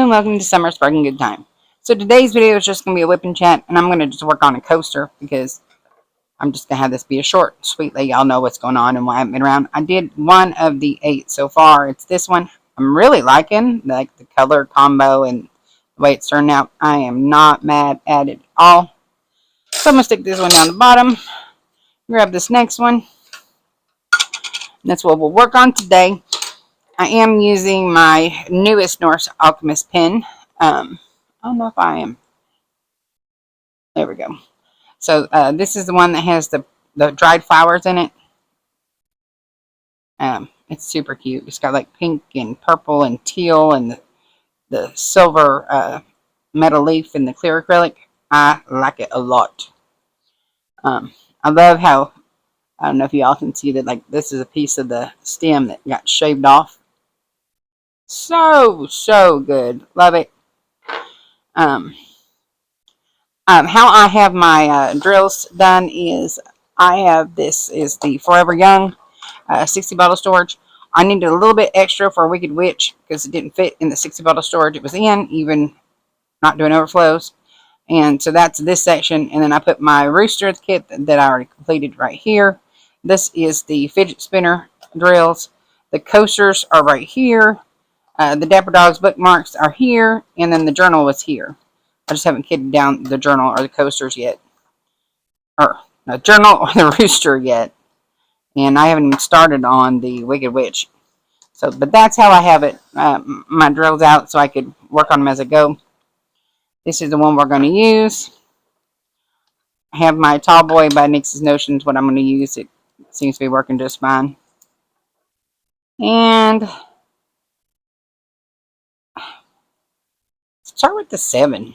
and welcome to Summer Sparking Good Time. So today's video is just going to be a WIP chat, and I'm going to just work on a coaster because I'm just going to have this be a short, sweet, let y'all know what's going on and why I haven't been around. I did one of the 8 so far. It's this one. I'm really liking the color combo and the way it's turned out. I am not mad at it at all. So I'm going to stick this one down the bottom, grab this next one. That's what we'll work on today. I am using my newest Norse Alchemist pen. I don't know if I am. There we go. So this is the one that has the dried flowers in it. It's super cute. It's got like pink and purple and teal and the silver metal leaf and the clear acrylic. I like it a lot. I love how, I don't know if y'all can see that, like, this is a piece of the stem that got shaved off. So good. Love it. How I have my drills done is I have, this is the Forever Young 60 bottle storage. I needed a little bit extra for Wicked Witch because it didn't fit in the 60 bottle storage it was in, even not doing overflows. And so that's this section. And then I put my rooster kit that I already completed right here. This is the fidget spinner drills. The coasters are right here. The Dapper Dogs bookmarks are here. And then the journal was here. I just haven't kitted down the journal or the coasters yet. Or the journal or the rooster yet. And I haven't even started on the Wicked Witch. So, but that's how I have it, my drills out, so I could work on them as I go. This is the one we're going to use. I have my Tall Boy by Nix's Notions, what I'm going to use. It seems to be working just fine. And start with the 7.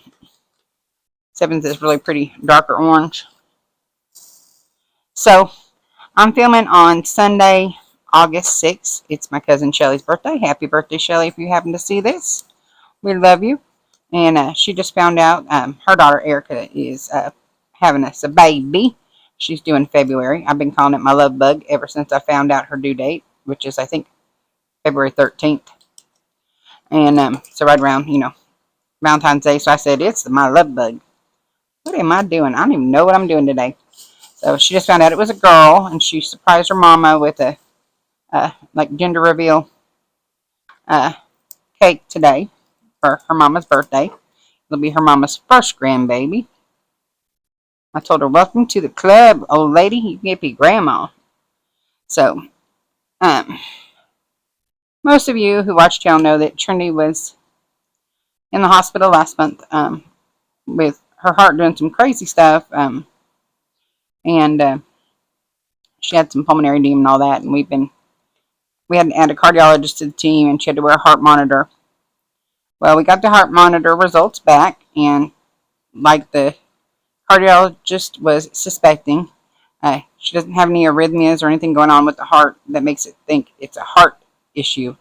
7's this really pretty darker orange. So, I'm filming on Sunday, August 6th. It's my cousin Shelly's birthday. Happy birthday, Shelly, if you happen to see this. We love you. And she just found out her daughter, Erica, is having us a baby. She's due in February. I've been calling it my love bug ever since I found out her due date, which is, I think, February 13th. And so right around, Valentine's Day. So I said, it's my love bug. What am I doing? I don't even know what I'm doing today. So she just found out it was a girl, and she surprised her mama with a like gender reveal cake today for her mama's birthday. It'll be her mama's first grandbaby. I told her, welcome to the club, old lady. You can be grandma. So, most of you who watch channel know that Trinity was in the hospital last month with her heart doing some crazy stuff. And she had some pulmonary edema and all that. And we had to add a cardiologist to the team, and she had to wear a heart monitor. Well, we got the heart monitor results back, and like the cardiologist was suspecting, she doesn't have any arrhythmias or anything going on with the heart that makes it think it's a heart issue.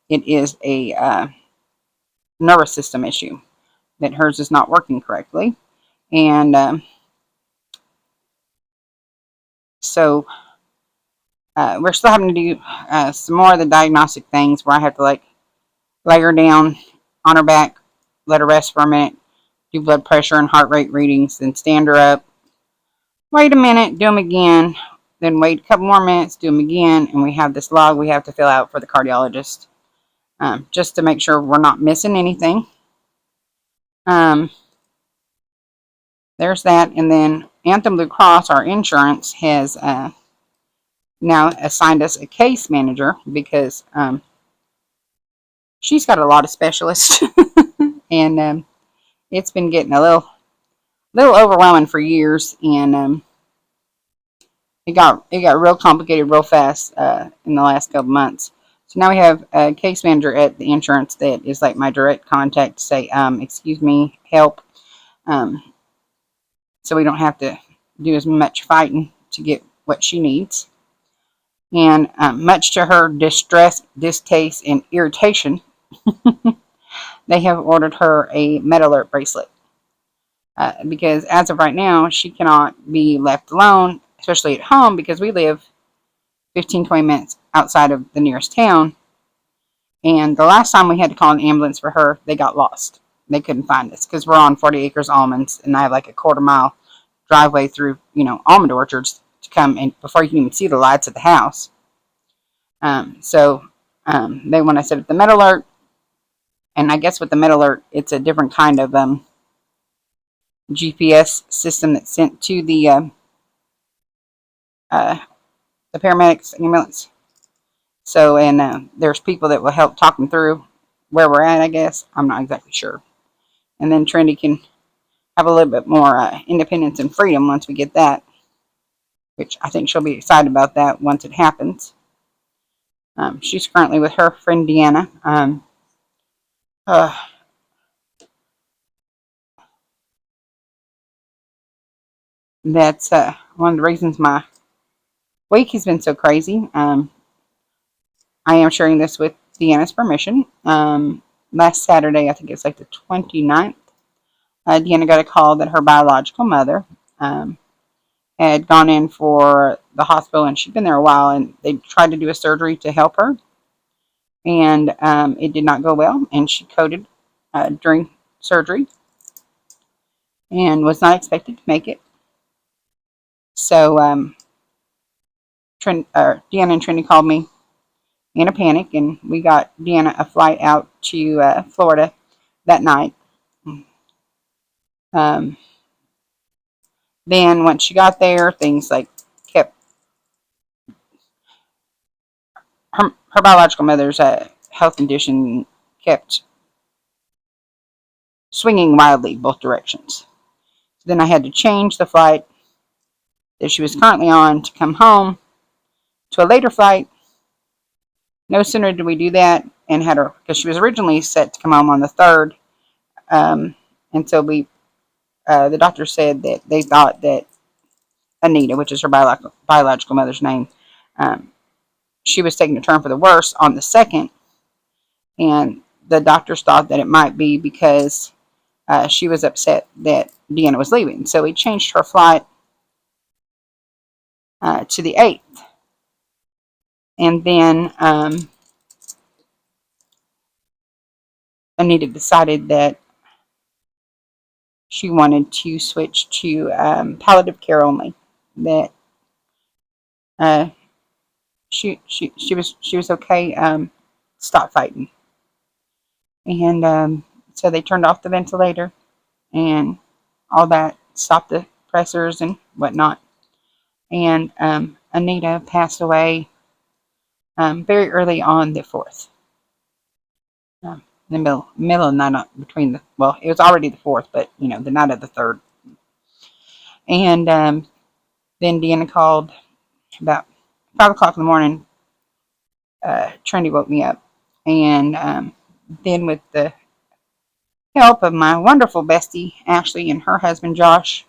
It is a nervous system issue, that hers is not working correctly. And so we're still having to do some more of the diagnostic things where I have to lay her down on her back, let her rest for a minute, do blood pressure and heart rate readings, then stand her up, wait a minute, do them again, then wait a couple more minutes, do them again, and we have this log we have to fill out for the cardiologist, just to make sure we're not missing anything. There's that, and then Anthem Blue Cross, our insurance, has now assigned us a case manager because she's got a lot of specialists, and it's been getting a little overwhelming for years, and it got real complicated real fast in the last couple months. So now we have a case manager at the insurance that is like my direct contact to say, excuse me, help. So we don't have to do as much fighting to get what she needs. And much to her distress, distaste, and irritation, they have ordered her a Med Alert bracelet. Because as of right now, she cannot be left alone, especially at home, because we live 15-20 minutes outside of the nearest town. And the last time we had to call an ambulance for her, they got lost. They couldn't find us because we're on 40 acres almonds, and I have like a quarter-mile driveway through, almond orchards to come in before you can even see the lights of the house. So they want to set up the med alert, and I guess with the med alert, it's a different kind of GPS system that's sent to the paramedics ambulance. So, and there's people that will help talk them through where we're at, I guess. I'm not exactly sure. And then Trinity can have a little bit more independence and freedom once we get that, which I think she'll be excited about that once it happens. She's currently with her friend Deanna. Uh, that's one of the reasons my week has been so crazy. I am sharing this with Deanna's permission. Last Saturday, I think it's like the 29th, Deanna got a call that her biological mother had gone in for the hospital, and she'd been there a while, and they tried to do a surgery to help her, and it did not go well, and she coded during surgery and was not expected to make it. So Deanna and Trinity called me in a panic, and we got Deanna a flight out to Florida that night. Um, then once she got there, things like kept her biological mother's health condition kept swinging wildly both directions. Then I had to change the flight that she was currently on to come home to a later flight. No sooner did we do that and had her, because she was originally set to come home on the 3rd. And so the doctor said that they thought that Anita, which is her biological mother's name, she was taking a turn for the worse on the 2nd. And the doctors thought that it might be because she was upset that Deanna was leaving. So we changed her flight to the 8th. And then Anita decided that she wanted to switch to palliative care only. That she was okay. Stop fighting. And so they turned off the ventilator and all that, stopped the pressors and whatnot. And Anita passed away very early on the 4th. In the middle of the night, between it was already the 4th, but the night of the 3rd. And then Deanna called about 5 o'clock in the morning. Trinity woke me up, and then with the help of my wonderful bestie Ashley and her husband Josh,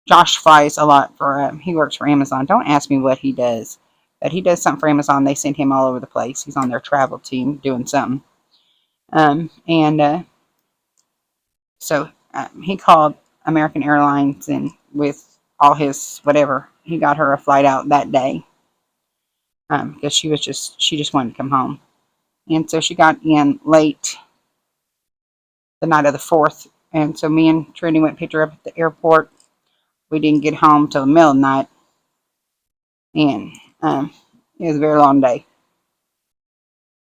Josh flies a lot for. He works for Amazon. Don't ask me what he does, but he does something for Amazon. They send him all over the place. He's on their travel team doing something. And so he called American Airlines, and with all his whatever, he got her a flight out that day because she just wanted to come home. And so she got in late the night of the 4th. And so me and Trinity went and picked her up at the airport. We didn't get home till the middle of the night. And it was a very long day.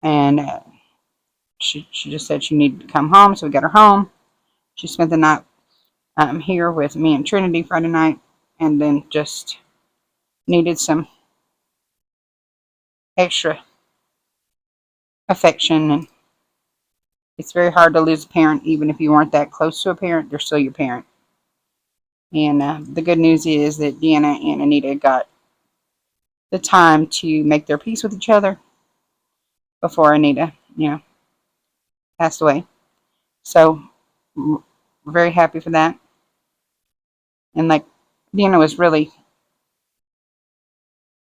And she just said she needed to come home. So we got her home. She spent the night here with me and Trinity Friday night. And then just needed some extra affection. And it's very hard to lose a parent, even if you weren't that close to a parent. They're still your parent. And the good news is that Deanna and Anita got the time to make their peace with each other before Anita, passed away. So we're very happy for that. And like Deanna was really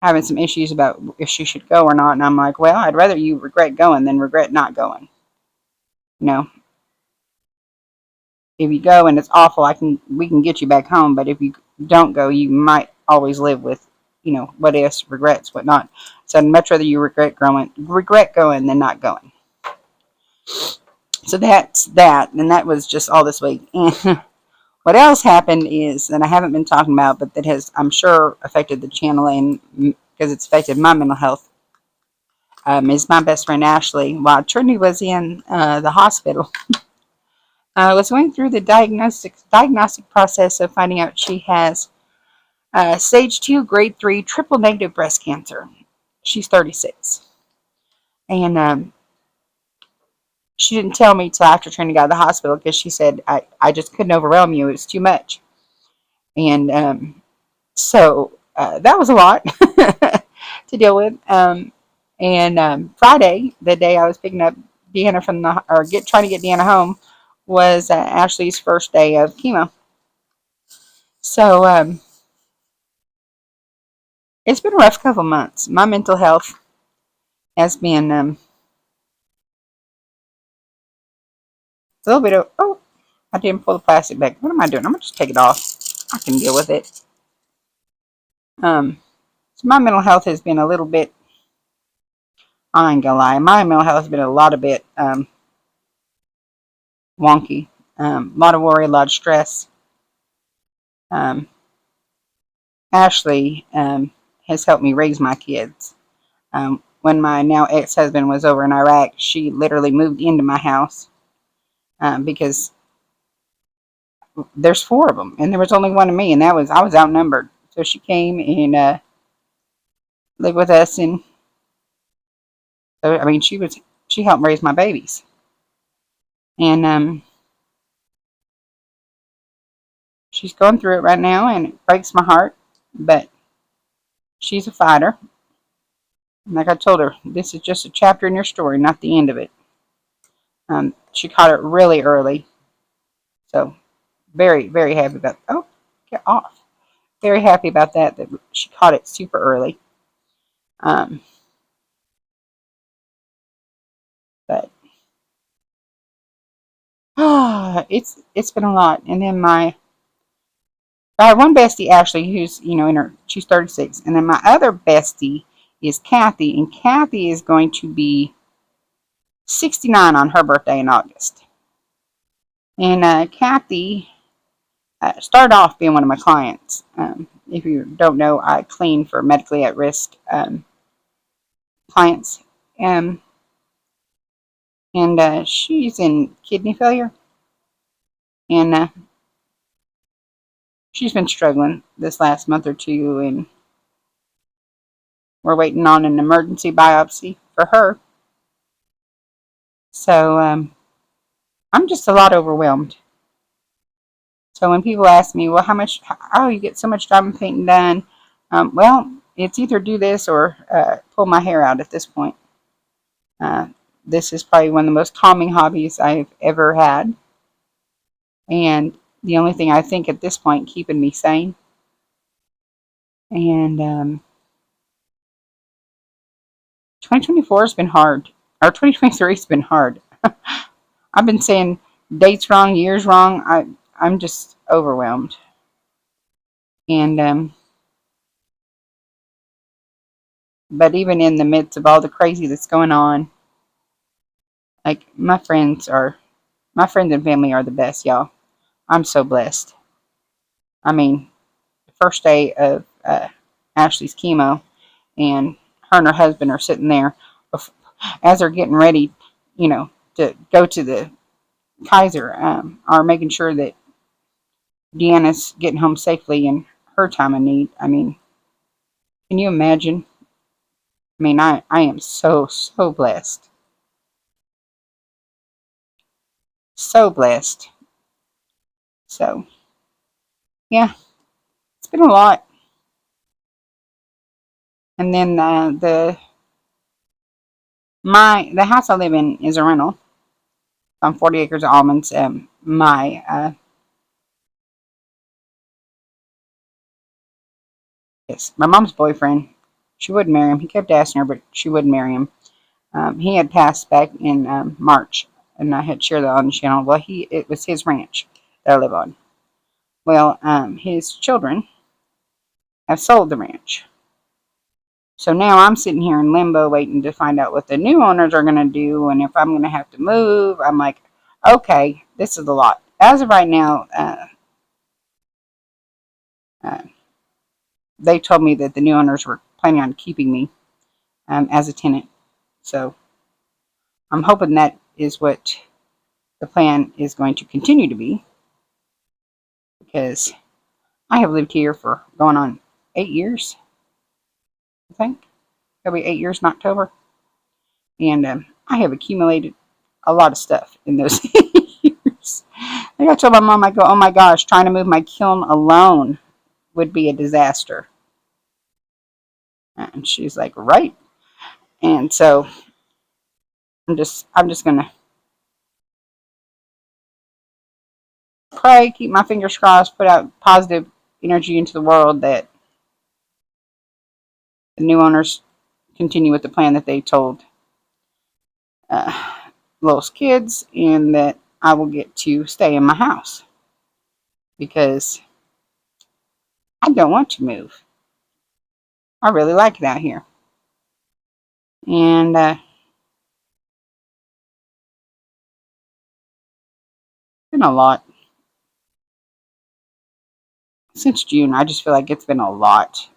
having some issues about if she should go or not. And I'm like, well, I'd rather you regret going than regret not going. If you go and it's awful, we can get you back home. But if you don't go, you might always live with what ifs, regrets, whatnot. So I'd much rather you regret going than not going. So that's that, and that was just all this week. And what else happened is that I haven't been talking about, but that has, I'm sure, affected the channel, and because it's affected my mental health, is my best friend Ashley. While Trinity was in the hospital, was going through the diagnostic process of finding out she has stage 2, grade 3, triple negative breast cancer. She's 36, and she didn't tell me till after Trinity got out of the hospital because she said I just couldn't overwhelm you. It was too much, and so that was a lot to deal with. And Friday, the day I was picking up Deanna trying to get Deanna home, was Ashley's first day of chemo. So it's been a rough couple months. My mental health has been a little bit of, oh, I didn't pull the plastic back. What am I doing? I'm going to just take it off. I can deal with it. So my mental health has been a little bit, I ain't gonna lie, my mental health has been a lot of bit wonky. A lot of worry, a lot of stress. Ashley has helped me raise my kids. When my now ex-husband was over in Iraq, she literally moved into my house because there's 4 of them, and there was only one of me, and I was outnumbered. So she came and lived with us, and so I mean, she helped raise my babies, and she's going through it right now, and it breaks my heart, but she's a fighter. And like I told her, this is just a chapter in your story, not the end of it. She caught it really early, so very, very happy about. Oh, get off! Very happy about that she caught it super early. But it's been a lot. And then I have one bestie, Ashley, who's she's 36, and then my other bestie is Kathy, and Kathy is going to be 69 on her birthday in August. And Kathy started off being one of my clients. If you don't know, I clean for medically at-risk clients. And she's in kidney failure. And she's been struggling this last month or two, and we're waiting on an emergency biopsy for her. So I'm just a lot overwhelmed. So when people ask me, well, how you get so much diamond painting done? Well, it's either do this or pull my hair out at this point. This is probably one of the most calming hobbies I've ever had. And the only thing I think at this point keeping me sane. And 2024 has been hard. Or 2023 has been hard. I've been saying dates wrong, years wrong. I'm just overwhelmed. And but even in the midst of all the crazy that's going on, like my friends and family are the best, y'all. I'm so blessed. I mean, the first day of Ashley's chemo, and her and her husband are sitting there as they're getting ready, to go to the Kaiser, are making sure that Deanna's getting home safely in her time of need. I mean, can you imagine? I mean, I am so, so blessed. So blessed. So, yeah, it's been a lot. And then the house I live in is a rental. On 40 acres of almonds. My mom's boyfriend, she wouldn't marry him. He kept asking her, but she wouldn't marry him. He had passed back in March, and I had shared that on the channel. Well, it was his ranch that I live on. Well, his children have sold the ranch. So now I'm sitting here in limbo waiting to find out what the new owners are going to do and if I'm going to have to move. I'm like, okay, this is a lot. As of right now, uh, they told me that the new owners were planning on keeping me as a tenant. So I'm hoping that is what the plan is going to continue to be, because I have lived here for going on 8 years, I think. It'll be 8 years in October. And I have accumulated a lot of stuff in those years. I told my mom, I go, oh my gosh, trying to move my kiln alone would be a disaster. And she's like, right. And so I'm just gonna pray, keep my fingers crossed, put out positive energy into the world that the new owners continue with the plan that they told Lowe's kids, and that I will get to stay in my house, because I don't want to move. I really like it out here. And been a lot since June. I just feel like it's been a lot.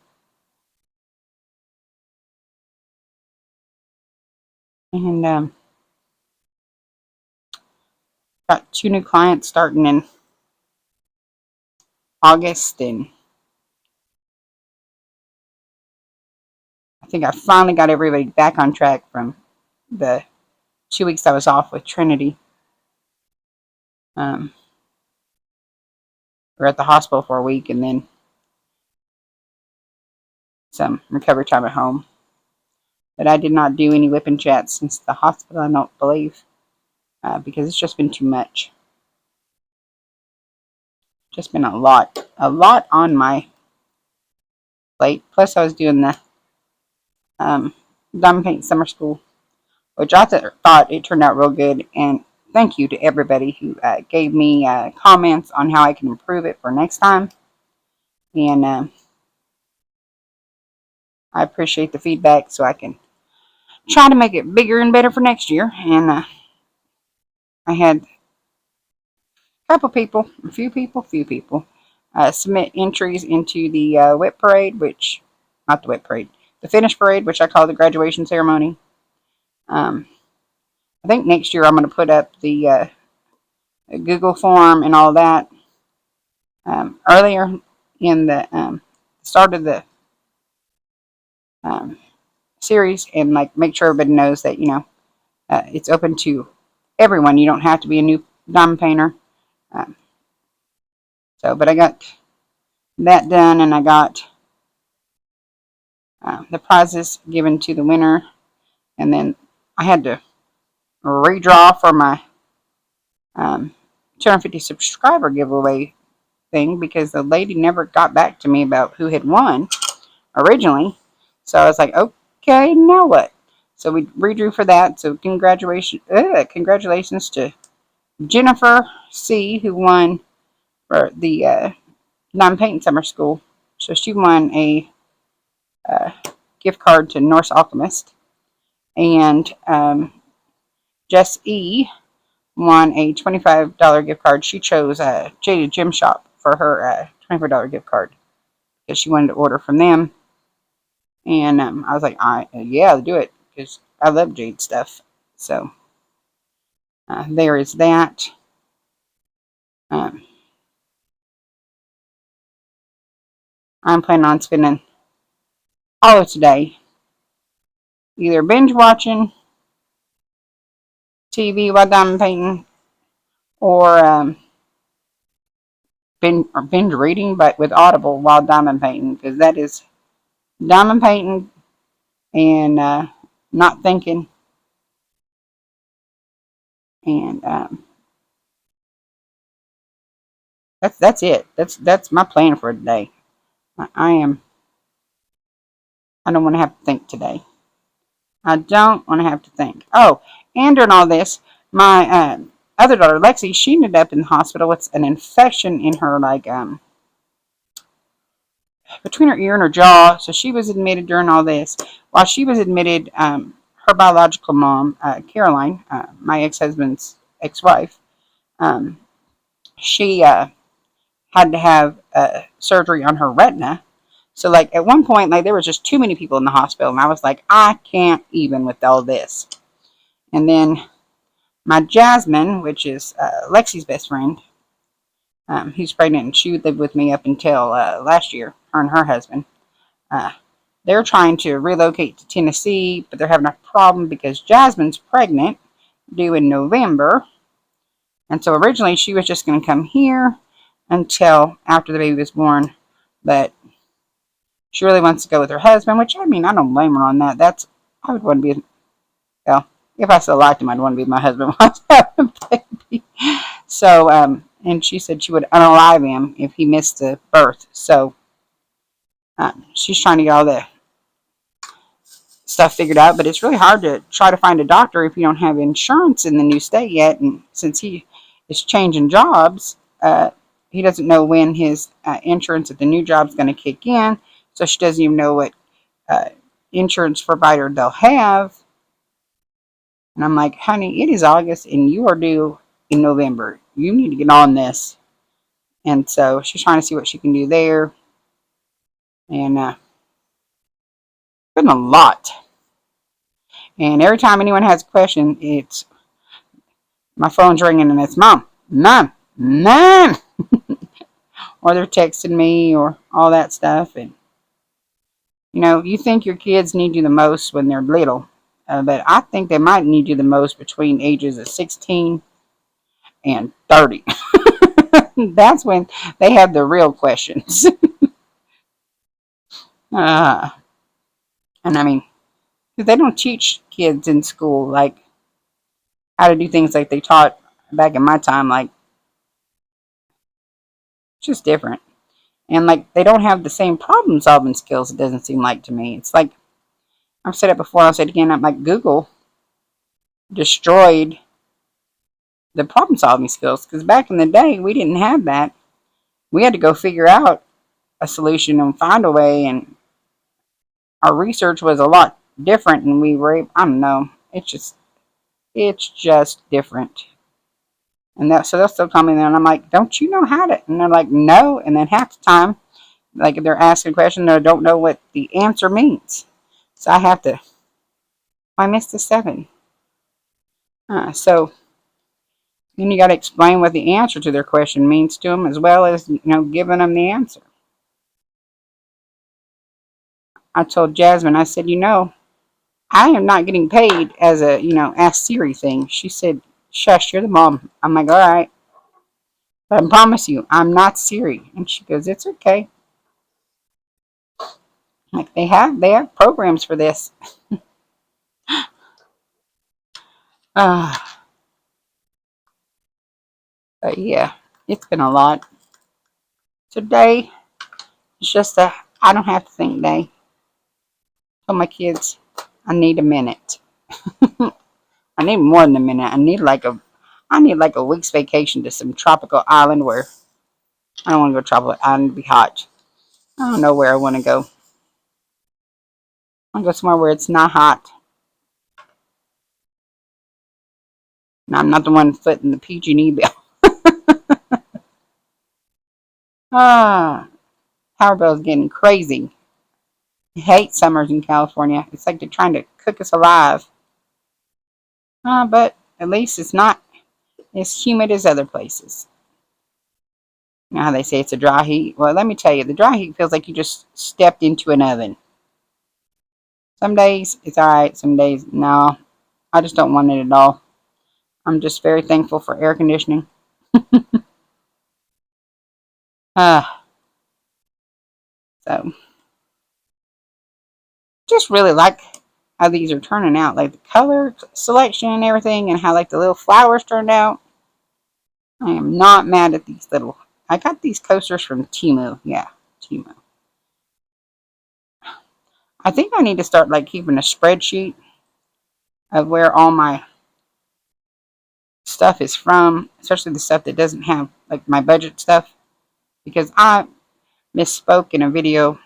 And got 2 new clients starting in August, and I think I finally got everybody back on track from the 2 weeks I was off with Trinity. We're at the hospital for a week, and then some recovery time at home. But I did not do any WIP Chat since the hospital, I don't believe, because it's just been too much. Just been a lot on my plate. Plus, I was doing the diamond paint summer school, which I thought it turned out real good. And thank you to everybody who gave me comments on how I can improve it for next time. And I appreciate the feedback, so I can try to make it bigger and better for next year. And I had a few people submit entries into the WIP parade, which, not the WIP parade, the finish parade, which I call the graduation ceremony. I think next year I'm going to put up the Google form and all that earlier in the start of the series, and like make sure everybody knows that it's open to everyone. You don't have to be a new diamond painter. But I got that done, and I got the prizes given to the winner, and then I had to redraw for my 250 subscriber giveaway thing, because the lady never got back to me about who had won originally. So I was like, okay, now what? So we redrew for that. So congratulations to Jennifer C., who won for the non-painting summer school. So she won a gift card to Norse Alchemist. And Jess E. won a $25 gift card. She chose Jaded Gym Shop for her $24 gift card, because she wanted to order from them. And I was like, yeah, I'll do it, because I love jade stuff. So there is that. I'm planning on spending all of today either binge watching TV while diamond painting, or binge reading, but with Audible while diamond painting, because that is diamond painting and not thinking. And that's it. That's my plan for today. I don't want to have to think today. I don't want to have to think. Oh, and during all this, my other daughter, Lexi, she ended up in the hospital with an infection in her, between her ear and her jaw. So she was admitted during all this. While she was admitted, her biological mom, Caroline, my ex-husband's ex-wife, um, she had to have surgery on her retina. So like at one point, like there was just too many people in the hospital, and I was like, I can't even with all this. And then my Jasmine, which is Lexi's best friend, who's pregnant, and she lived with me up until last year, her and her husband. Uh, they're trying to relocate to Tennessee, but they're having a problem because Jasmine's pregnant, due in November. And so originally she was just going to come here until after the baby was born. But she really wants to go with her husband, which, I mean, I don't blame her on that. I would want to be, well, if I still liked him, I'd want to be my husband while I was having a baby. So, and she said she would unalive him if he missed the birth. So, she's trying to get all the stuff figured out, but it's really hard to try to find a doctor if you don't have insurance in the new state yet. And since he is changing jobs, he doesn't know when his insurance at the new job is going to kick in. So she doesn't even know what insurance provider they'll have. And I'm like, honey, it is August and you are due in November. You need to get on this. And so she's trying to see what she can do there. And been a lot. And every time anyone has a question, it's my phone's ringing and it's mom, mom, mom. Or they're texting me or all that stuff. And, you know, you think your kids need you the most when they're little. But I think they might need you the most between ages of 16 and 30. That's when they have the real questions. And I mean, they don't teach kids in school like how to do things like they taught back in my time. Like, it's just different. And like, they don't have the same problem solving skills, it doesn't seem like to me. It's like, I've said it before, I'll say it again, I'm like, Google destroyed the problem solving skills. Because back in the day, we didn't have that. We had to go figure out a solution and find a way. And our research was a lot different. And we were, I don't know, it's just different. And that, so they'll still come in there and I'm like, don't you know how to? And they're like, no. And then half the time, like if they're asking a question, they don't know what the answer means. So I have to, I missed the 7. So then you got to explain what the answer to their question means to them, as well as, you know, giving them the answer. I told Jasmine, I said, you know, I am not getting paid as a, you know, Ask Siri thing. She said, shush, you're the mom. I'm like, all right. But I promise you, I'm not Siri. And she goes, it's okay. Like they have programs for this. uh, but yeah, it's been a lot. Today, it's just a I don't have to think day. Tell my kids, I need a minute. I need more than a minute. I need like a week's vacation to some tropical island where I don't want to go tropical island to be hot. I don't know where I want to go. I want to go somewhere where it's not hot. And I'm not the one footing the PG&E bill. Power bill is getting crazy. I hate summers in California. It's like they're trying to cook us alive. But at least it's not as humid as other places. You know how they say it's a dry heat? Well, let me tell you, the dry heat feels like you just stepped into an oven. Some days it's alright, some days, no. I just don't want it at all. I'm just very thankful for air conditioning. uh, so, just really like how these are turning out. Like the color selection and everything, and how like the little flowers turned out. I am not mad at these little. I got these coasters from Temu. Yeah, Temu. I think I need to start like keeping a spreadsheet of where all my stuff is from, especially the stuff that doesn't have like my budget stuff, because misspoke in a video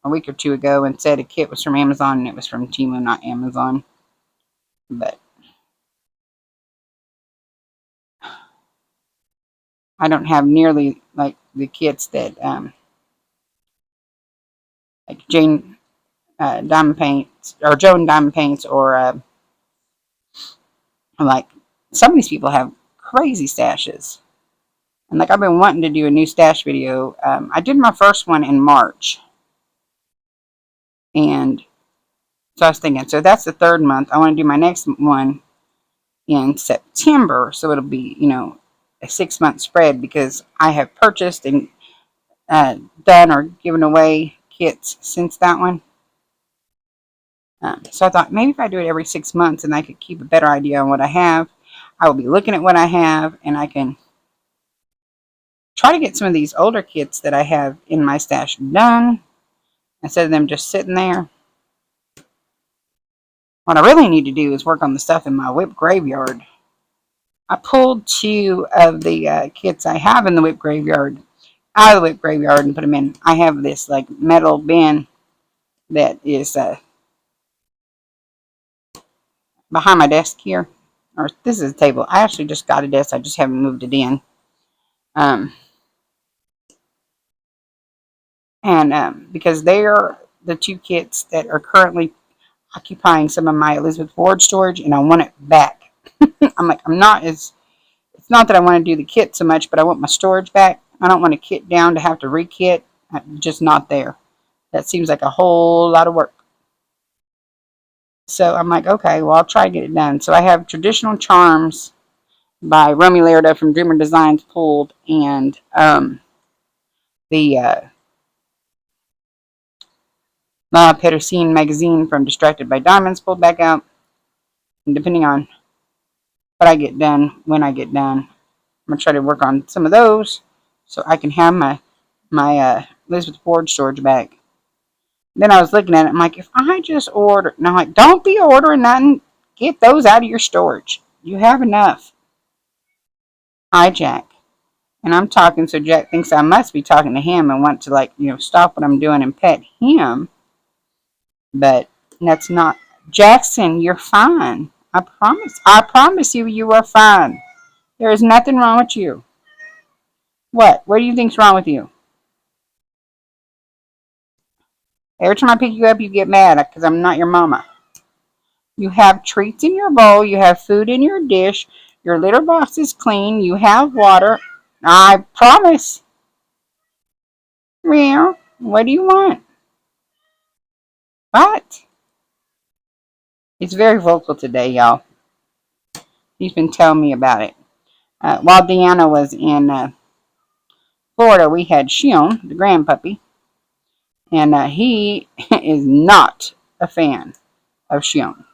a week or two ago and said a kit was from Amazon and it was from Temu, not Amazon. But I don't have nearly like the kits that like Jane Diamond Paints or Joan Diamond Paints or like some of these people have crazy stashes. And like I've been wanting to do a new stash video. I did my first one in March. And so I was thinking, so that's the third month. I want to do my next one in September. So it'll be, a 6-month spread because I have purchased and done or given away kits since that one. So I thought maybe if I do it every 6 months and I could keep a better idea on what I have, I will be looking at what I have and I can try to get some of these older kits that I have in my stash done instead of them just sitting there. What I really need to do is work on the stuff in my WIP graveyard. I pulled 2 of the kits I have in the WIP graveyard out of the WIP graveyard and put them in. I have this like metal bin that is behind my desk here. Or this is a table. I actually just got a desk. I just haven't moved it in. Because they are the 2 kits that are currently occupying some of my Elizabeth Ward storage, and I want it back. It's not that I want to do the kit so much, but I want my storage back. I don't want a kit down to have to re-kit. I'm just not there. That seems like a whole lot of work. So I'm like, okay, well, I'll try to get it done. So I have Traditional Charms by Romy Lerda from Dreamer Designs pulled, and the La Perucine magazine from Distracted by Diamonds pulled back out. And depending on what I get done, when I get done, I'm going to try to work on some of those so I can have my Elizabeth Ward storage back. Then I was looking at it, I'm like, if I just order, and I'm like, don't be ordering nothing, get those out of your storage. You have enough. Hi, Jack. And I'm talking, so Jack thinks I must be talking to him and want to, stop what I'm doing and pet him. But that's not. Jackson, you're fine. I promise. I promise you, you are fine. There is nothing wrong with you. What? What do you think's wrong with you? Every time I pick you up, you get mad because I'm not your mama. You have treats in your bowl. You have food in your dish. Your litter box is clean. You have water. I promise. Well, what do you want? What? He's very vocal today, y'all. He's been telling me about it. While Deanna was in Florida, we had Shion, the grand puppy, and he is not a fan of Shion.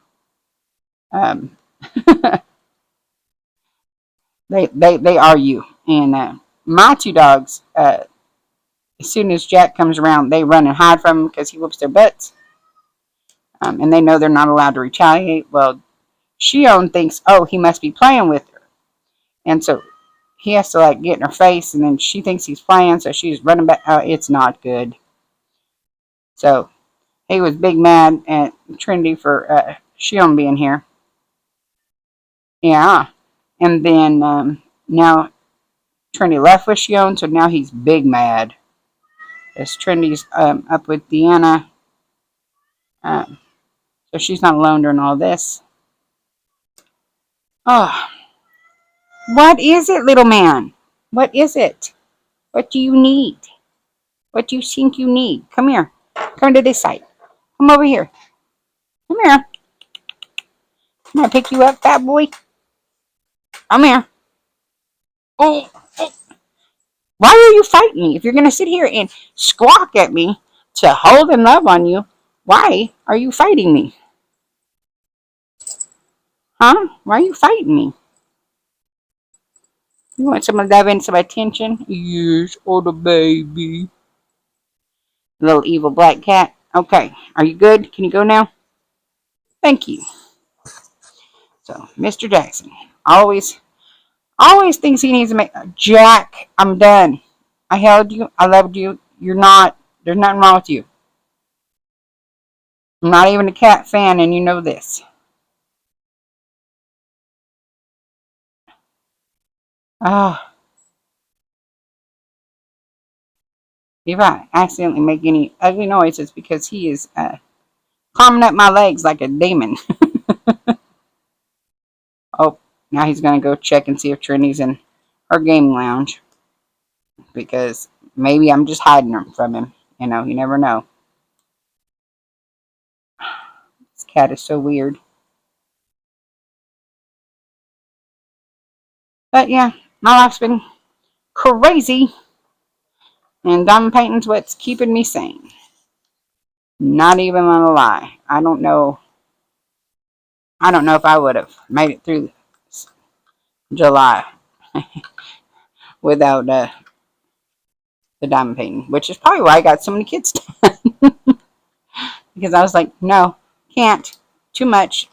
Um, they argue, and my 2 dogs, as soon as Jack comes around, they run and hide from him because he whoops their butts, and they know they're not allowed to retaliate. Well, Shion thinks, oh, he must be playing with her, and so he has to get in her face, and then she thinks he's playing, so she's running back. It's not good. So he was big mad at Trinity for Shion being here. Yeah. And then now Trinity left with Shion, so now he's big mad. As Trinity's up with Deanna. So she's not alone during all this. Oh. What is it, little man? What is it? What do you need? What do you think you need? Come here. Come to this side. Come over here. Come here. I'm going to pick you up, fat boy. Come here. Oh. Why are you fighting me? If you're going to sit here and squawk at me to hold and love on you, why are you fighting me? Huh? Why are you fighting me? You want some love and some attention? Yes, oh the baby. Little evil black cat. Okay, are you good? Can you go now? Thank you. So, Mr. Jackson always thinks he needs to make... Jack, I'm done. I held you. I loved you. You're not, there's nothing wrong with you. I'm not even a cat fan, and you know this. Oh, if I accidentally make any ugly noises because he is climbing up my legs like a demon. Oh, now he's going to go check and see if Trinity's in her gaming lounge. Because maybe I'm just hiding her from him. You know, you never know. This cat is so weird. But yeah, my life's been crazy. And diamond painting's what's keeping me sane. Not even gonna lie. I don't know. I don't know if I would have made it through July without the diamond painting, which is probably why I got so many kids because I was like, no, can't, too much,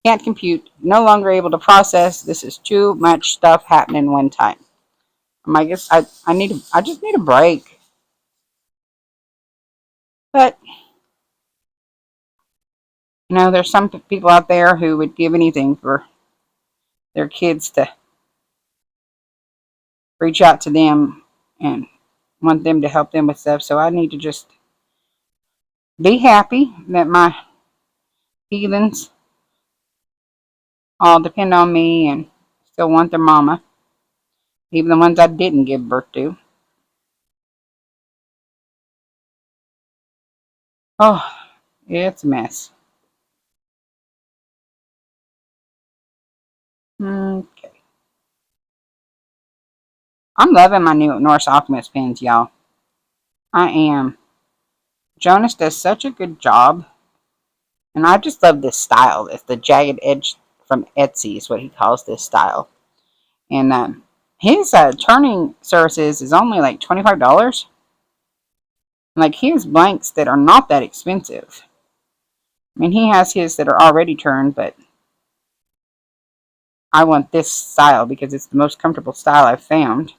can't compute, no longer able to process. This is too much stuff happening one time. I guess I just need a break. But you know, there's some people out there who would give anything for their kids to reach out to them and want them to help them with stuff. So I need to just be happy that my heathens all depend on me and still want their mama, even the ones I didn't give birth to. Oh, it's a mess. Okay. I'm loving my new Norse Alchemist pens, y'all. I am. Jonas does such a good job. And I just love this style. It's the jagged edge from Etsy is what he calls this style. And his turning services is only like $25. Like he has blanks that are not that expensive. I mean, he has his that are already turned, but I want this style because it's the most comfortable style I've found.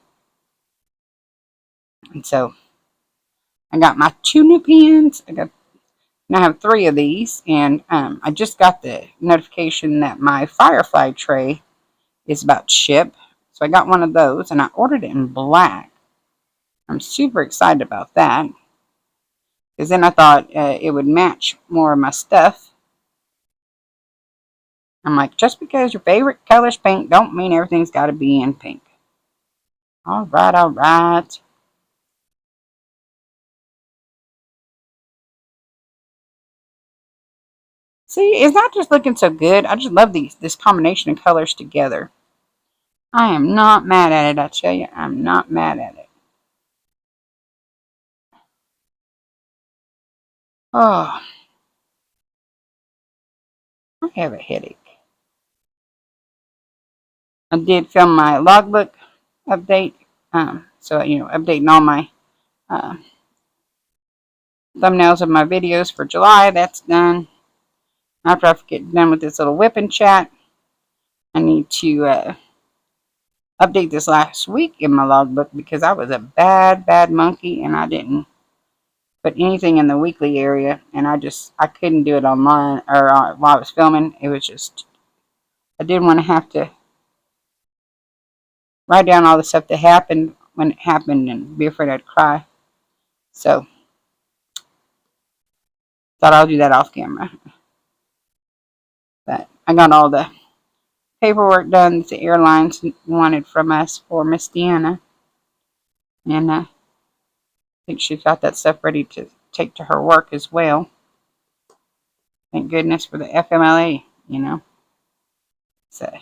And so I got my 2 new pens. I have 3 of these, and I just got the notification that my Firefly tray is about to ship. So I got one of those, and I ordered it in black. I'm super excited about that. Because then I thought it would match more of my stuff. I'm like, just because your favorite color's pink don't mean everything's got to be in pink. All right, all right. See, it's not just looking so good. I just love this combination of colors together. I am not mad at it, I tell you. I'm not mad at it. Oh, I have a headache. I did film my logbook update. So, you know, updating all my uh, thumbnails of my videos for July. That's done. After I get done with this little WIP Chat, I need to update this last week in my logbook because I was a bad monkey and I didn't put anything in the weekly area, and I couldn't do it online or while I was filming. It was just, I didn't want to have to write down all the stuff that happened when it happened and be afraid I'd cry. So thought I'll do that off camera. But I got all the paperwork done that the airlines wanted from us for Miss Deanna, and I think she's got that stuff ready to take to her work as well. Thank goodness for the FMLA, you know. So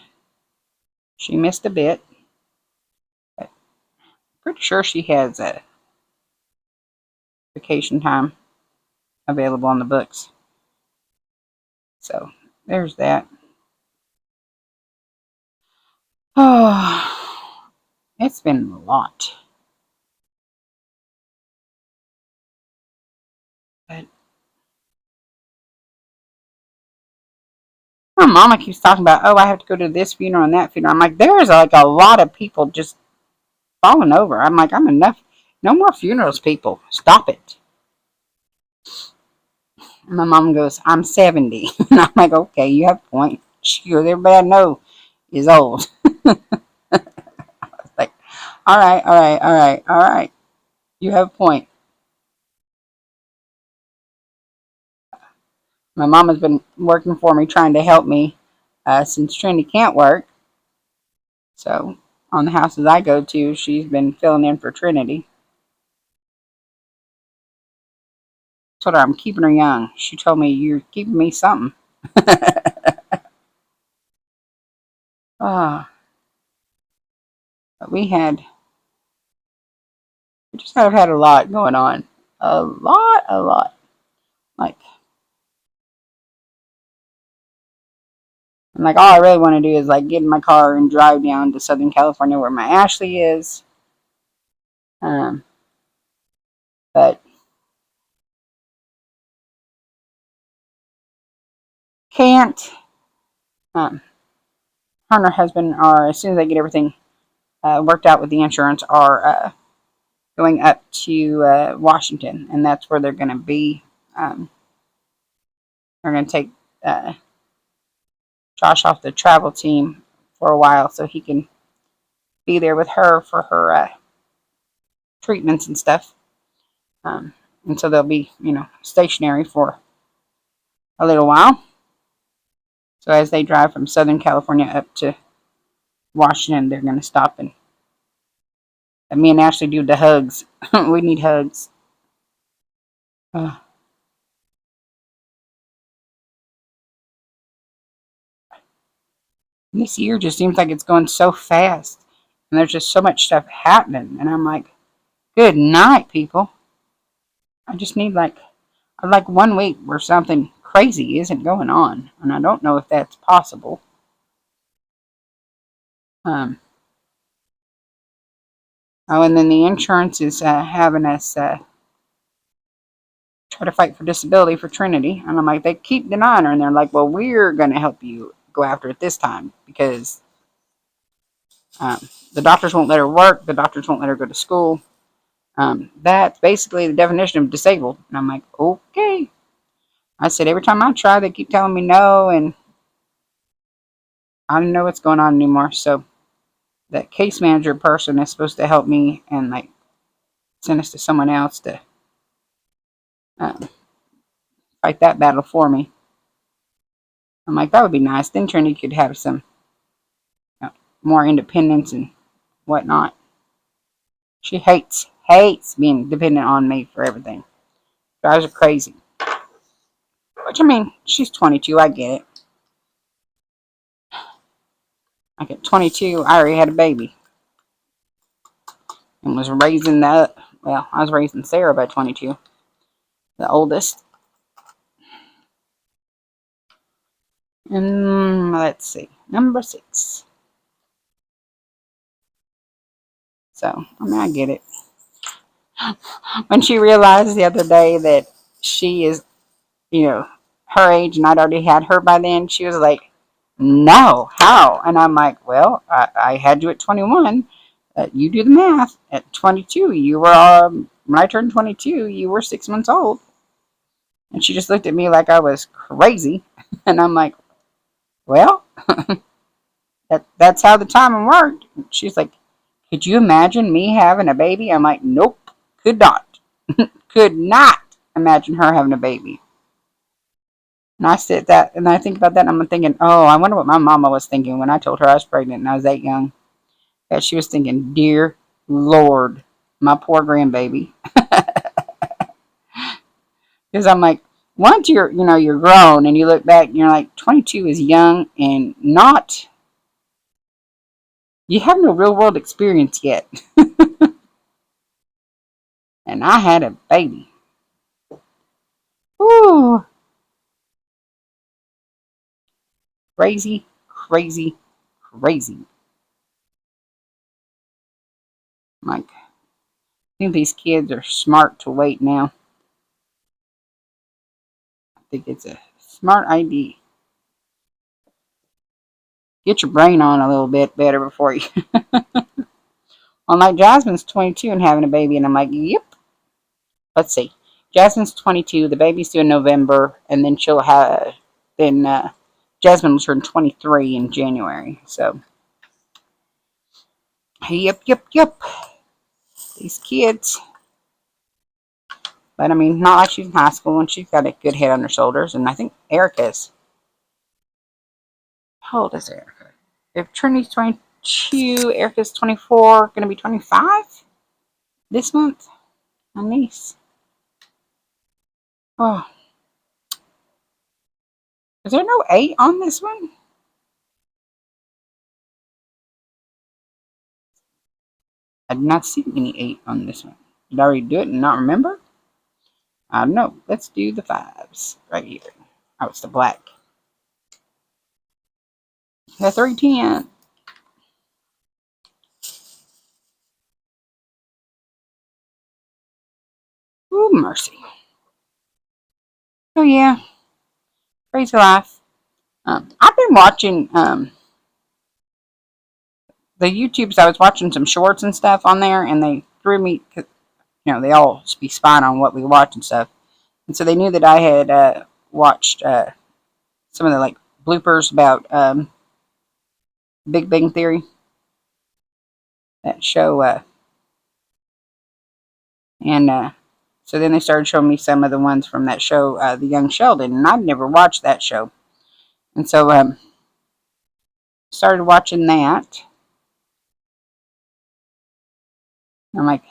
she missed a bit, but pretty sure she has a vacation time available on the books. So there's that. Oh, it's been a lot. But my mama keeps talking about, oh, I have to go to this funeral and that funeral. I'm like, there's like a lot of people just falling over. I'm like, I'm enough. No more funerals, people. Stop it. And my mom goes, I'm 70. And I'm like, okay, you have a point. She goes, everybody I know is old. Like, all right, all right, all right, all right. You have a point. My mom has been working for me, trying to help me since Trinity can't work. So on the houses I go to, she's been filling in for Trinity. I told her I'm keeping her young. She told me, you're keeping me something. Ah, but we just have had a lot going on. A lot, a lot. Like, and like all I really want to do is like get in my car and drive down to Southern California where my Ashley is. Um, but can't. Um, her and her husband are, as soon as they get everything worked out with the insurance, are going up to Washington, and that's where they're going to be. Um, they're going to take uh, Josh off the travel team for a while so he can be there with her for her treatments and stuff. And so they'll be, stationary for a little while. So as they drive from Southern California up to Washington, they're going to stop and me and Ashley do the hugs. We need hugs. Uh, this year just seems like it's going so fast. And there's just so much stuff happening. And I'm like, good night, people. I just need I'd like 1 week where something crazy isn't going on. And I don't know if that's possible. Um, and then the insurance is having us try to fight for disability for Trinity. And I'm like, they keep denying her. And they're like, well, we're going to help you go after it this time because the doctors won't let her work. The doctors won't let her go to school. That's basically the definition of disabled. And I'm like, okay. I said, every time I try, they keep telling me no. And I don't know what's going on anymore. So that case manager person is supposed to help me and send us to someone else to uh, fight that battle for me. I'm like, that would be nice. Then Trinity could have some more independence and whatnot. She hates being dependent on me for everything. Drives her crazy. Which, I mean, she's 22. I get it. Like at 22, I already had a baby. And was raising that. Well, I was raising Sarah by 22. The oldest. And let's see. Number 6. So, I mean, I get it. When she realized the other day that she is, her age and I'd already had her by then, she was like, no, how? And I'm like, well, I had you at 21. You do the math. At 22, you were, when I turned 22, you were 6 months old. And she just looked at me like I was crazy. And I'm like, well, that's how the timing worked. She's like, could you imagine me having a baby? I'm like, nope, could not. Could not imagine her having a baby. And I sit that and I think about that and I'm thinking, oh, I wonder what my mama was thinking when I told her I was pregnant and I was that young. That she was thinking, dear Lord, my poor grandbaby. Because I'm like, once you're grown and you look back and you're like, 22 is young and not, you have no real world experience yet. And I had a baby. Ooh, crazy, crazy, crazy. I'm like, I think these kids are smart to wait now. I think it's a smart idea. Get your brain on a little bit better before you Well, like Jasmine's 22 and having a baby, and I'm like, yep. Let's see. Jasmine's 22. The baby's due in November, and then she'll have then Jasmine will turn 23 in January. So, yep. These kids. But I mean, not like she's in high school, and she's got a good head on her shoulders. And I think Erica's. How old is Erica? If Trinity's 22, Erica's 24, going to be 25 this month. My niece. Oh, is there no 8 on this one? I did not see any 8 on this one. Did I already do it and not remember? I don't know. Let's do the 5s right here. Oh, it's the black. The 310. Ooh, mercy. Oh, yeah. Crazy life. I've been watching the YouTubes. I was watching some shorts and stuff on there, and they threw me, they all be spying on what we watch and stuff. And so they knew that I had watched some of the like bloopers about Big Bang Theory, that show, and so then they started showing me some of the ones from that show, The Young Sheldon, and I'd never watched that show, and so started watching that. I'm like,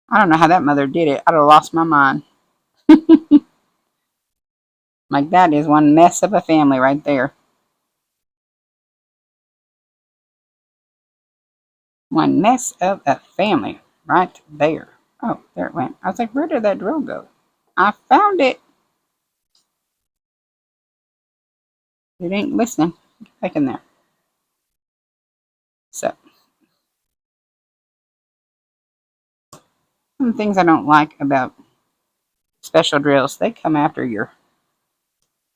I don't know how that mother did it. I'd have lost my mind. Like, that is one mess of a family right there. One mess of a family right there. Oh, there it went. I was like, where did that drill go? I found it. It ain't listening. Get back in there. So, some things I don't like about special drills, they come after your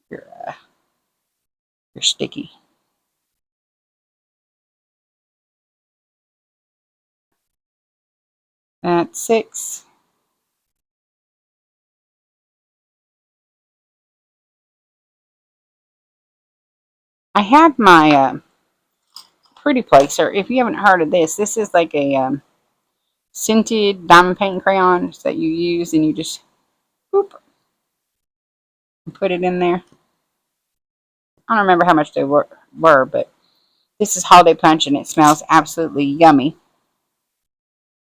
your sticky. That's 6. I have my Pretty Placer. If you haven't heard of this is like a scented diamond paint crayons that you use, and you just whoop, and put it in there. I don't remember how much they were, but this is Holiday Punch, and it smells absolutely yummy.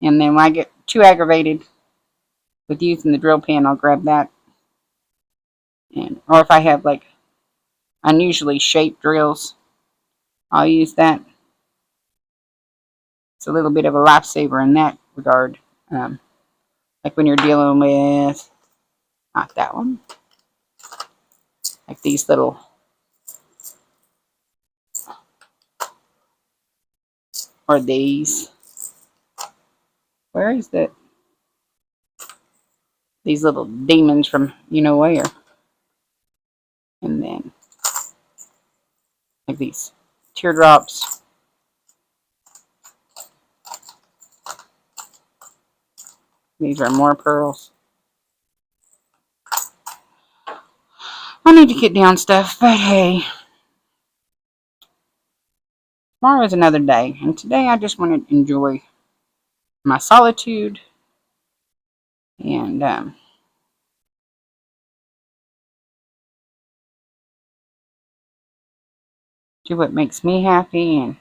And then when I get too aggravated with using the drill pen, I'll grab that. And or if I have like unusually shaped drills, I'll use that. It's a little bit of a lifesaver in that regard. Like when you're dealing with, not that one, like these little, or these. Where is that? These little demons from you know where. And then like these teardrops. These are more pearls. I need to get down stuff, but hey, tomorrow is another day, and today I just want to enjoy my solitude and do what makes me happy and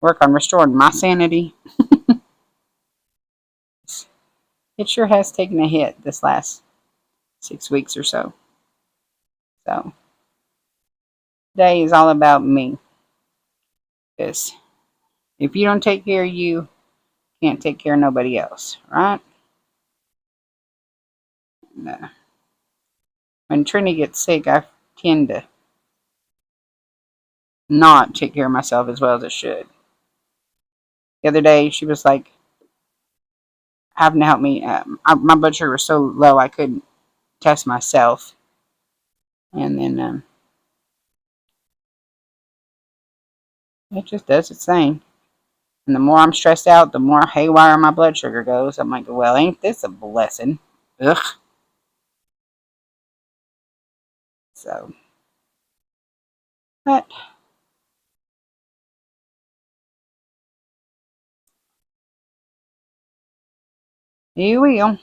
work on restoring my sanity. It sure has taken a hit this last 6 weeks or so. So today is all about me. Because if you don't take care of you, can't take care of nobody else, right? And, when Trinity gets sick, I tend to not take care of myself as well as I should. The other day, she was like having to help me. My blood sugar was so low I couldn't test myself, and then it just does its thing. And the more I'm stressed out, the more haywire my blood sugar goes. I'm like, well, ain't this a blessing? Ugh. So, but you will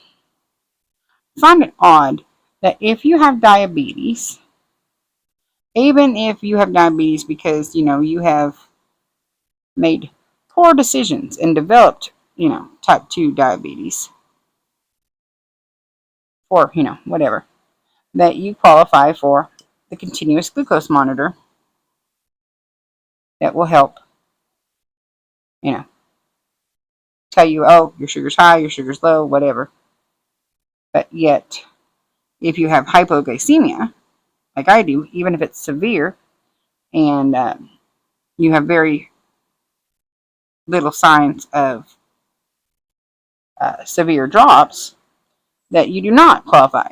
find it odd that if you have diabetes, even if you have diabetes because, you have made poor decisions and developed, type 2 diabetes, or, whatever, that you qualify for the continuous glucose monitor that will help, you know, tell you, oh, your sugar's high, your sugar's low, whatever. But yet, if you have hypoglycemia, like I do, even if it's severe, and you have very little signs of severe drops, that you do not qualify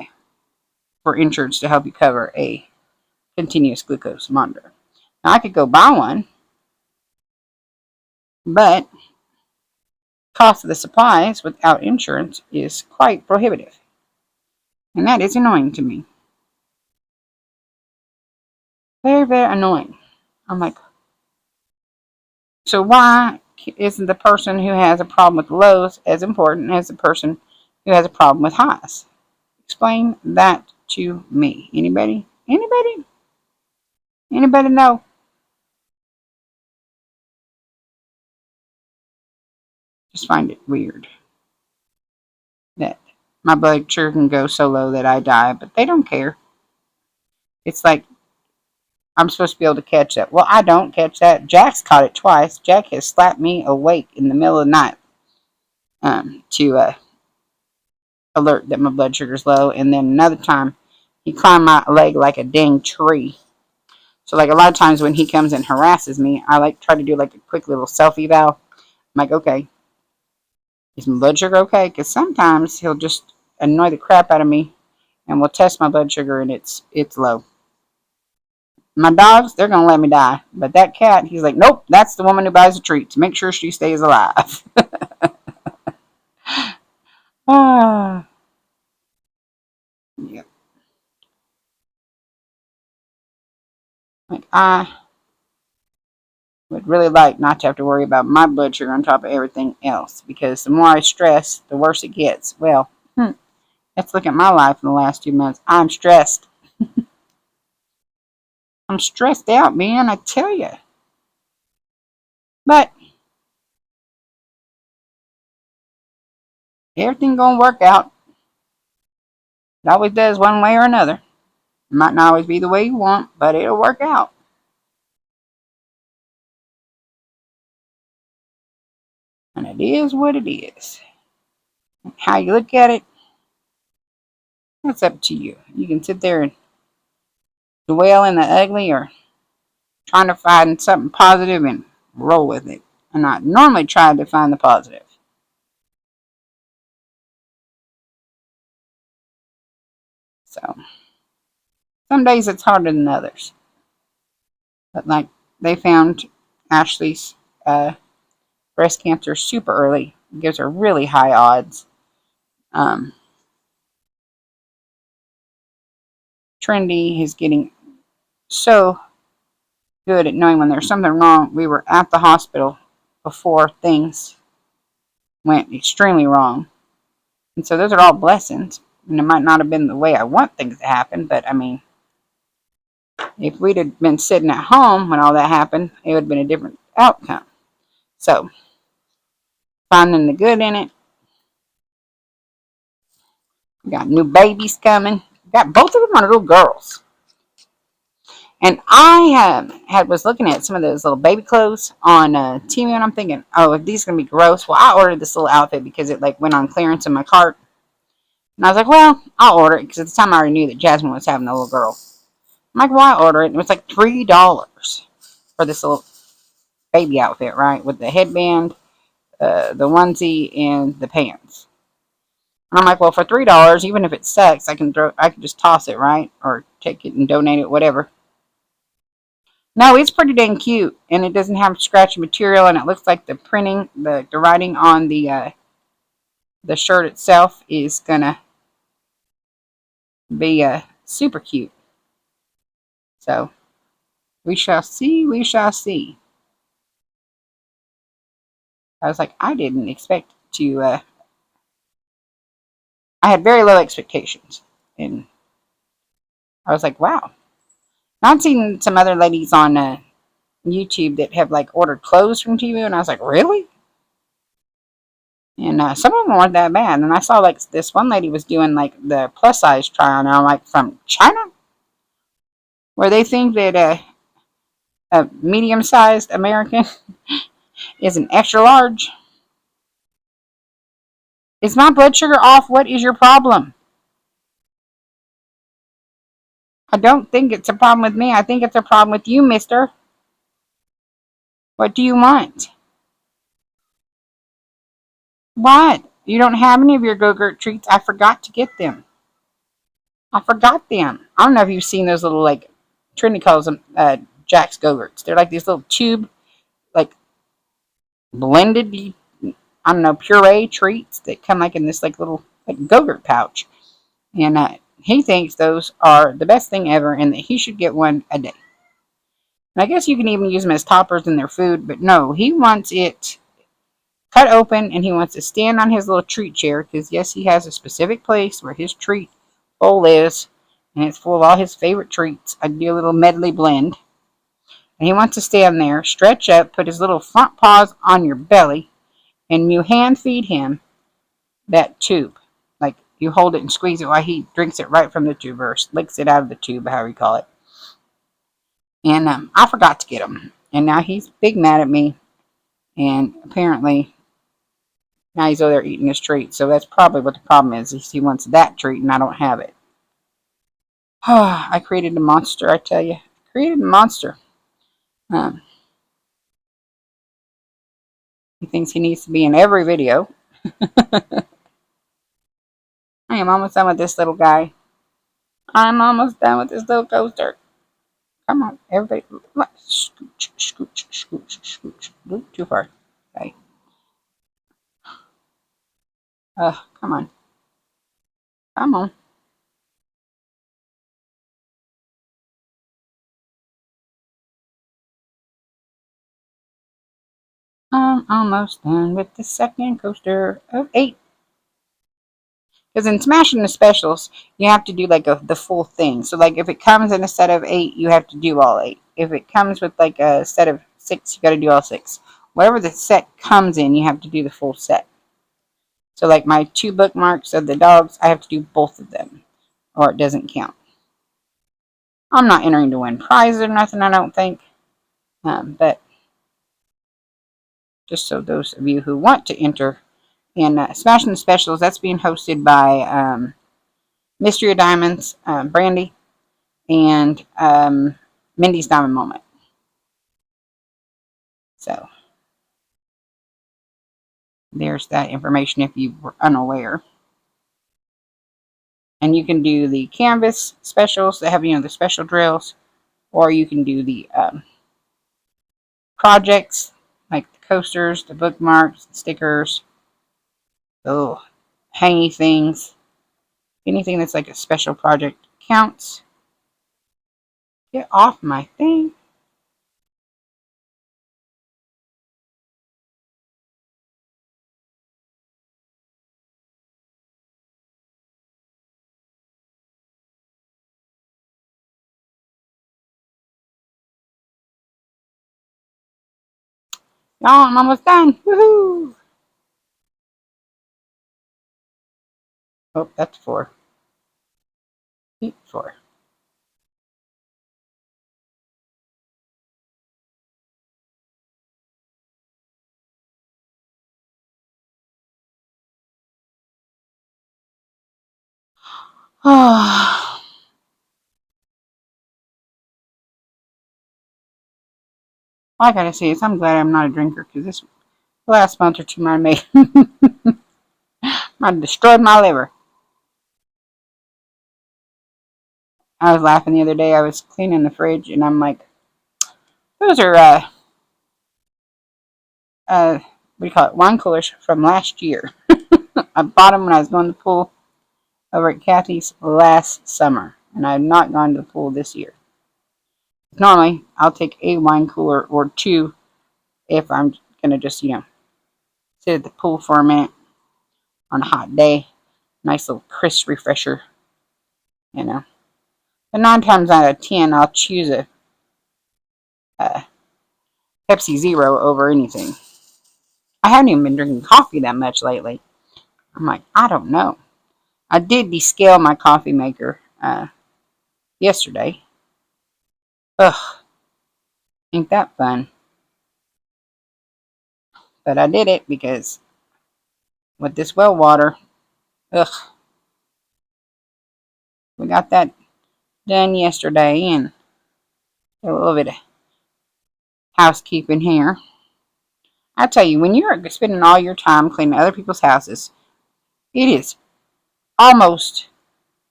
for insurance to help you cover a continuous glucose monitor. Now, I could go buy one, but cost of the supplies without insurance is quite prohibitive. And that is annoying to me. Very, very annoying. I'm like, so why isn't the person who has a problem with lows as important as the person who has a problem with highs? Explain that to me. Anybody? Anybody? Anybody know? Just find it weird that my blood sugar can go so low that I die, but they don't care. It's like I'm supposed to be able to catch that. Well, I don't catch that. Jack's caught it twice. Jack has slapped me awake in the middle of the night to alert that my blood sugar's low. And then another time, he climbed my leg like a dang tree. So, like, a lot of times when he comes and harasses me, I, like, try to do, like, a quick little self-eval. I'm like, okay, is my blood sugar okay? Because sometimes he'll just annoy the crap out of me and will test my blood sugar, and it's low. My dogs, they're going to let me die. But that cat, he's like, nope, that's the woman who buys a treat to make sure she stays alive. Ah, yeah. Like, I would really like not to have to worry about my blood sugar on top of everything else. Because the more I stress, the worse it gets. Well, let's look at my life in the last 2 months. I'm stressed. I'm stressed out, man, I tell you. But everything going to work out. It always does one way or another. It might not always be the way you want, but it'll work out. And it is what it is. How you look at it, that's up to you. You can sit there and dwell in the ugly or trying to find something positive and roll with it. And I normally try to find the positive. So some days it's harder than others. But like they found Ashley's breast cancer super early. It gives her really high odds. Um, Trinity is getting so good at knowing when there's something wrong. We were at the hospital before things went extremely wrong. And so those are all blessings. And it might not have been the way I want things to happen, but I mean, if we'd have been sitting at home when all that happened, it would have been a different outcome. So, finding the good in it. We got new babies coming. We got both of them are little girls. And I was looking at some of those little baby clothes on TV, and I'm thinking, oh, if these are gonna be gross. Well, I ordered this little outfit because it like went on clearance in my cart, and I was like, well, I'll order it because at the time I already knew that Jasmine was having a little girl. I'm like, well, I order it, and it was like $3 for this little baby outfit, right, with the headband, the onesie, and the pants. And I'm like, well, for $3, even if it sucks, I can just toss it, right, or take it and donate it, whatever. No, it's pretty dang cute, and it doesn't have scratchy material, and it looks like the printing, the writing on the shirt itself is gonna be super cute. So we shall see. We shall see. I was like, I didn't expect to. I had very low expectations, and I was like, wow. I've seen some other ladies on YouTube that have like ordered clothes from TV, and I was like, really? And some of them weren't that bad. And I saw like this one lady was doing like the plus size try on, and I'm like, from China, where they think that a medium sized American is an extra large. Is my blood sugar off? What is your problem? I don't think it's a problem with me. I think it's a problem with you, mister. What do you want? What? You don't have any of your Go-Gurt treats? I forgot to get them. I forgot them. I don't know if you've seen those little, like, Trinity calls them Jack's Go-Gurts. They're like these little tube, like, blended, I don't know, puree treats that come, like, in this, like, little, like, Go-Gurt pouch. And he thinks those are the best thing ever and that he should get one a day. And I guess you can even use them as toppers in their food, but no, he wants it cut open and he wants to stand on his little treat chair because, yes, he has a specific place where his treat bowl is, and it's full of all his favorite treats. I do a little medley blend. And he wants to stand there, stretch up, put his little front paws on your belly, and you hand feed him that tube. Like, you hold it and squeeze it while he drinks it right from the tube or licks it out of the tube, however you call it. And I forgot to get him. And now he's big mad at me. And apparently, now he's over there eating his treat. So that's probably what the problem is he wants that treat and I don't have it. I created a monster, I tell you. I created a monster. He thinks he needs to be in every video. I am almost done with this little guy. I'm almost done with this little coaster. Come on, everybody. Scooch, scooch, scooch, scooch. Ooh, too far. Okay. Come on. Come on. I'm almost done with the second coaster of 8. Because in Smashing the Specials, you have to do like the full thing. So like if it comes in a set of 8, you have to do all 8. If it comes with like a set of 6, you got to do all 6. Whatever the set comes in, you have to do the full set. So like my 2 bookmarks of the dogs, I have to do both of them, or it doesn't count. I'm not entering to win prizes or nothing, I don't think. But just so those of you who want to enter in Smashing the Specials, that's being hosted by Mystery of Diamonds, Brandy, and Mindy's Diamond Moment. So there's that information if you were unaware. And you can do the canvas specials that have, the special drills, or you can do the projects like the coasters, the bookmarks, the stickers, the hangy things. Anything that's like a special project counts. Get off my thing. Y'all, I'm almost done. Woohoo! Oh, that's 4. 4. All I gotta say is I'm glad I'm not a drinker because this last month or two might have destroyed my liver. I was laughing the other day. I was cleaning the fridge and I'm like, Those are what do you call it? Wine coolers from last year. I bought them when I was going to the pool over at Kathy's last summer, and I have not gone to the pool this year. Normally, I'll take a wine cooler or two if I'm gonna just sit at the pool for a minute on a hot day. Nice little crisp refresher, you know. But 9 times out of 10, I'll choose a Pepsi Zero over anything. I haven't even been drinking coffee that much lately. I'm like, I don't know. I did descale my coffee maker yesterday. Ugh, ain't that fun? But I did it because with this well water, ugh, we got that done yesterday, and a little bit of housekeeping here. I tell you, when you're spending all your time cleaning other people's houses, it is almost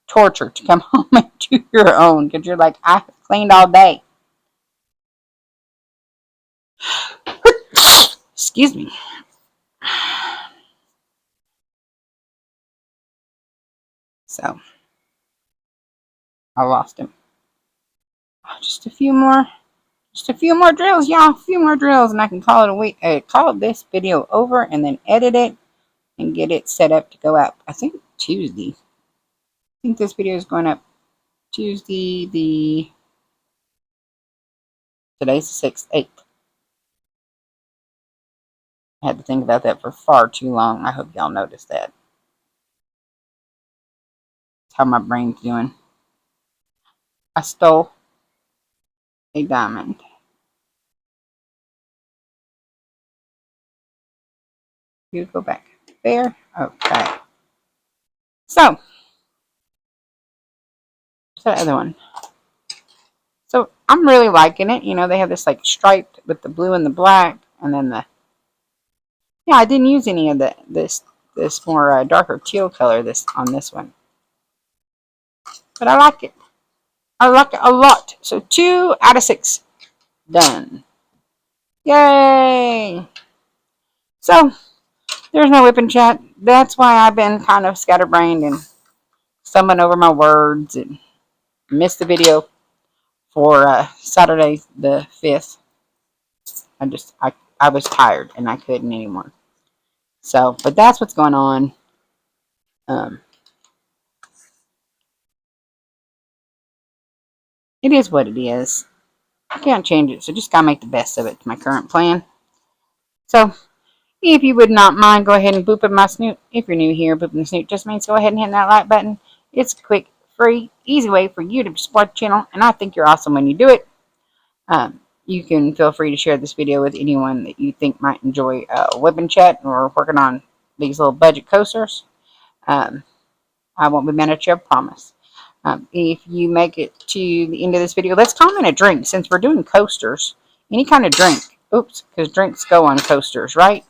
torture to come home and do your own, because you're like, I cleaned all day. Excuse me. So, I lost him. Just a few more drills, y'all. A few more drills, and I can call it a week. Call this video over, and then edit it and get it set up to go out. I think Tuesday. I think this video is going up Tuesday. Today's the 6th, 8th. I had to think about that for far too long. I hope y'all noticed that. That's how my brain's doing. I stole a diamond. You go back there. Okay. So, what's that other one? So, I'm really liking it. You know, they have this like striped with the blue and the black, and then yeah, I didn't use any of this more darker teal color on this one, but I like it. I like it a lot. So 2 out of 6 done. Yay! So there's no WIP Chat. That's why I've been kind of scatterbrained and stumbling over my words and missed the video for Saturday the 5th. I was tired and I couldn't anymore. So, but that's what's going on. It is what it is. I can't change it, so just gotta make the best of it. It's my current plan. So, if you would not mind, go ahead and boop at my snoot. If you're new here, booping the snoot just means go ahead and hit that like button. It's a quick, free, easy way for you to support the channel, and I think you're awesome when you do it. You can feel free to share this video with anyone that you think might enjoy WIP Chat or working on these little budget coasters. I won't be mad at you, I promise. If you make it to the end of this video, let's comment a drink since we're doing coasters. Any kind of drink. Oops, because drinks go on coasters, right?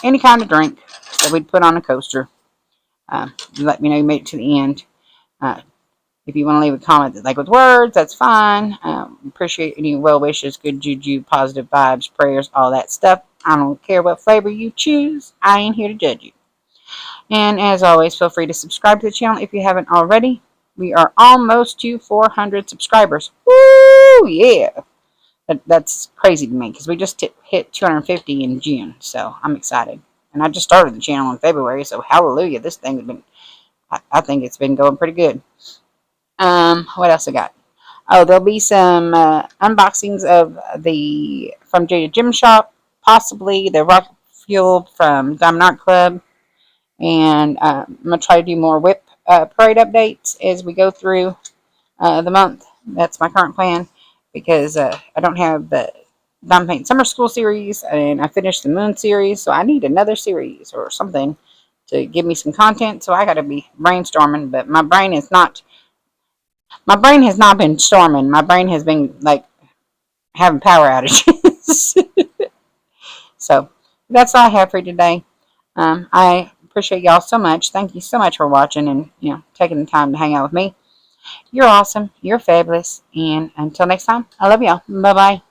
Any kind of drink that we'd put on a coaster. Let me know you made it to the end. If you want to leave a comment like with words, that's fine. Appreciate any well wishes, good juju, positive vibes, prayers, all that stuff. I don't care what flavor you choose. I ain't here to judge you. And as always, feel free to subscribe to the channel if you haven't already. We are almost to 400 subscribers. Woo! Yeah! That's crazy to me because we just hit 250 in June. So I'm excited. And I just started the channel in February. So hallelujah. This thing has been, I think it's been going pretty good. What else I got? Oh, there'll be some unboxings of from Jada Gym Shop, possibly the Rock Fuel from Diamond Art Club, and I'm gonna try to do more WIP parade updates as we go through the month. That's my current plan because I don't have the Diamond Paint Summer School series, and I finished the Moon series, so I need another series or something to give me some content. So I got to be brainstorming, but my brain has not been storming. My brain has been like having power outages. So that's all I have for you today. I appreciate y'all so much. Thank you so much for watching and taking the time to hang out with me. You're awesome. You're fabulous. And until next time, I love y'all. Bye bye.